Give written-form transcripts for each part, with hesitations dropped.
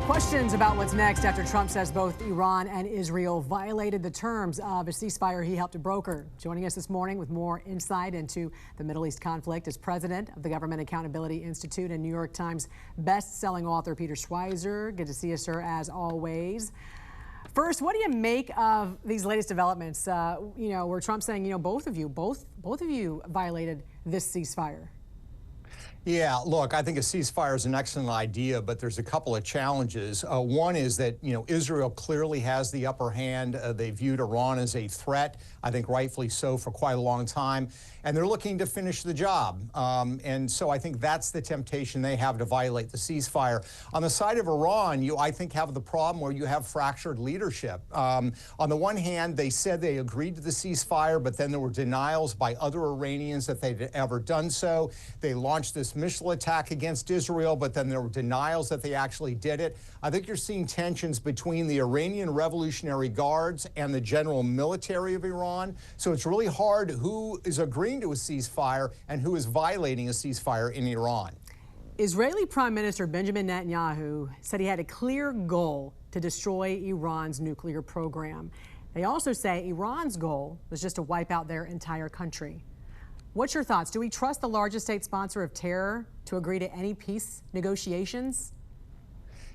Questions about what's next after Trump says both Iran and Israel violated the terms of a ceasefire he helped to broker. Joining us this morning with more insight into the Middle East conflict is president of the Government Accountability Institute and New York Times best-selling author Peter Schweizer. Good to see you, sir, as always. First, what do you make of these latest developments? Where Trump's saying, both of you violated this ceasefire. Yeah, look, I think a ceasefire is an excellent idea, but there's a couple of challenges. One is that, Israel clearly has the upper hand. They viewed Iran as a threat, I think rightfully so, for quite a long time. And they're looking to finish the job. And so I think that's the temptation they have to violate the ceasefire. On the side of Iran, you, I think, have the problem where you have fractured leadership. On the one hand, they said they agreed to the ceasefire, but then there were denials by other Iranians that they'd ever done so. They launched this missile attack against Israel, but then there were denials that they actually did it. I think you're seeing tensions between the Iranian Revolutionary Guards and the general military of Iran. So it's really hard who is agreeing to a ceasefire and who is violating a ceasefire in Iran. Israeli Prime Minister Benjamin Netanyahu said he had a clear goal to destroy Iran's nuclear program. They also say Iran's goal was just to wipe out their entire country. What's your thoughts? Do we trust the largest state sponsor of terror to agree to any peace negotiations?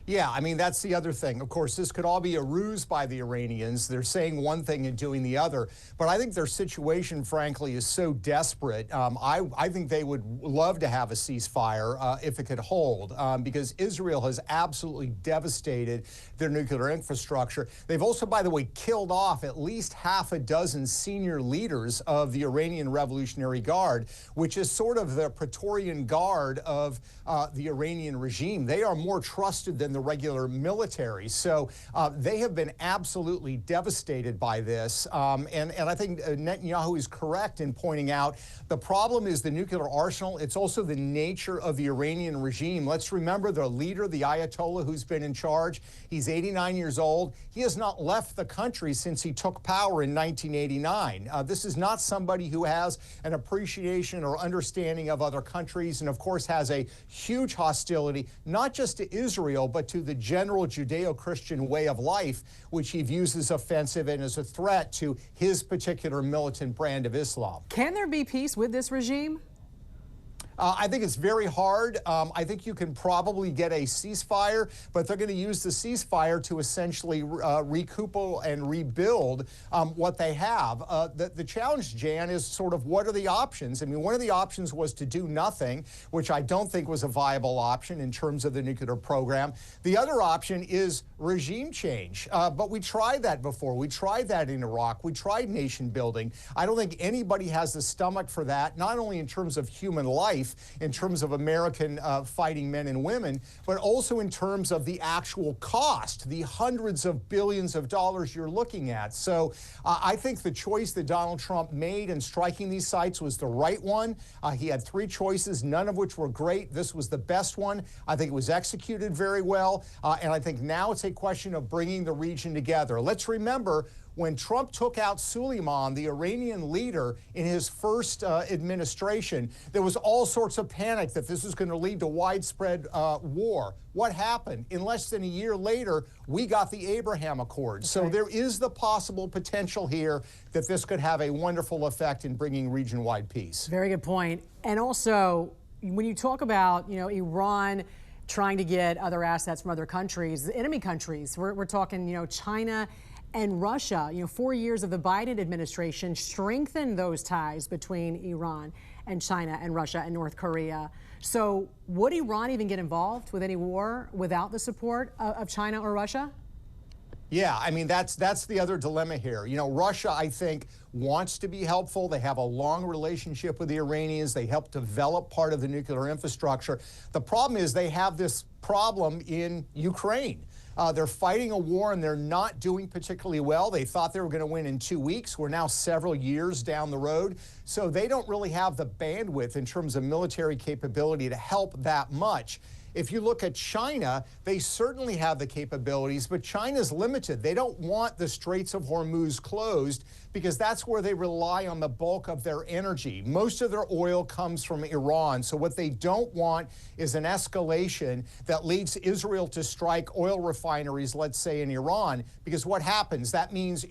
Yeah, I mean, that's the other thing. Of course, this could all be a ruse by the Iranians. They're saying one thing and doing the other. But I think their situation, frankly, is so desperate. I think they would love to have a ceasefire if it could hold, because Israel has absolutely devastated their nuclear infrastructure. They've also, by the way, killed off at least half a dozen senior leaders of the Iranian Revolutionary Guard, which is sort of the Praetorian Guard of the Iranian regime. They are more trusted than the regular military. So they have been absolutely devastated by this. And I think Netanyahu is correct in pointing out the problem is the nuclear arsenal. It's also the nature of the Iranian regime. Let's remember the leader, the Ayatollah, who's been in charge. He's 89 years old. He has not left the country since he took power in 1989. This is not somebody who has an appreciation or understanding of other countries, and of course has a huge hostility, not just to Israel, but to the general Judeo-Christian way of life, which he views as offensive and as a threat to his particular militant brand of Islam. Can there be peace with this regime? I think it's very hard. I think you can probably get a ceasefire, but they're going to use the ceasefire to essentially recoup and rebuild what they have. The challenge, Jan, is sort of what are the options? I mean, one of the options was to do nothing, which I don't think was a viable option in terms of the nuclear program. The other option is regime change. But we tried that before. We tried that in Iraq. We tried nation building. I don't think anybody has the stomach for that, not only in terms of human life, in terms of American fighting men and women, but also in terms of the actual cost, the hundreds of billions of dollars you're looking at. So I think the choice that Donald Trump made in striking these sites was the right one. He had three choices, none of which were great. This was the best one. I think it was executed very well. And I think now it's a question of bringing the region together. Let's remember, when Trump took out Soleimani, the Iranian leader, in his first administration, there was all sorts of panic that this was going to lead to widespread war. What happened? In less than a year later, we got the Abraham Accords. So there is the possible potential here that this could have a wonderful effect in bringing region-wide peace. Very good point. And also, when you talk about, Iran trying to get other assets from other countries, enemy countries, we're talking, China and Russia. 4 years of the Biden administration strengthened those ties between Iran and China and Russia and North Korea. So would Iran even get involved with any war without the support of China or Russia? Yeah, I mean, that's the other dilemma here. Russia, I think, wants to be helpful. They have a long relationship with the Iranians. They help develop part of the nuclear infrastructure. The problem is they have this problem in Ukraine. They're fighting a war and they're not doing particularly well. They thought they were going to win in 2 weeks. We're now several years down the road. So they don't really have the bandwidth in terms of military capability to help that much. If you look at China, they certainly have the capabilities, but China's limited. They don't want the Straits of Hormuz closed because that's where they rely on the bulk of their energy. Most of their oil comes from Iran. So what they don't want is an escalation that leads Israel to strike oil refineries, let's say in Iran, because what happens? That means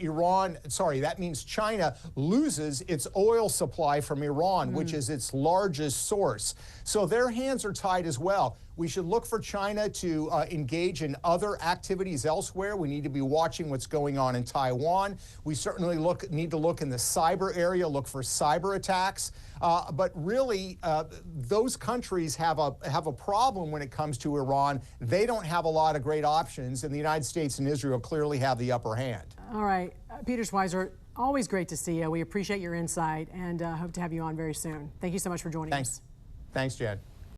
China loses its oil supply from Iran, which is its largest source. So their hands are tied as well. We should look for China to engage in other activities elsewhere. We need to be watching what's going on in Taiwan. We certainly need to look in the cyber area, look for cyber attacks. But really, those countries have a problem when it comes to Iran. They don't have a lot of great options, and the United States and Israel clearly have the upper hand. All right. Peter Schweizer, always great to see you. We appreciate your insight and hope to have you on very soon. Thank you so much for joining us. Thanks, Jen.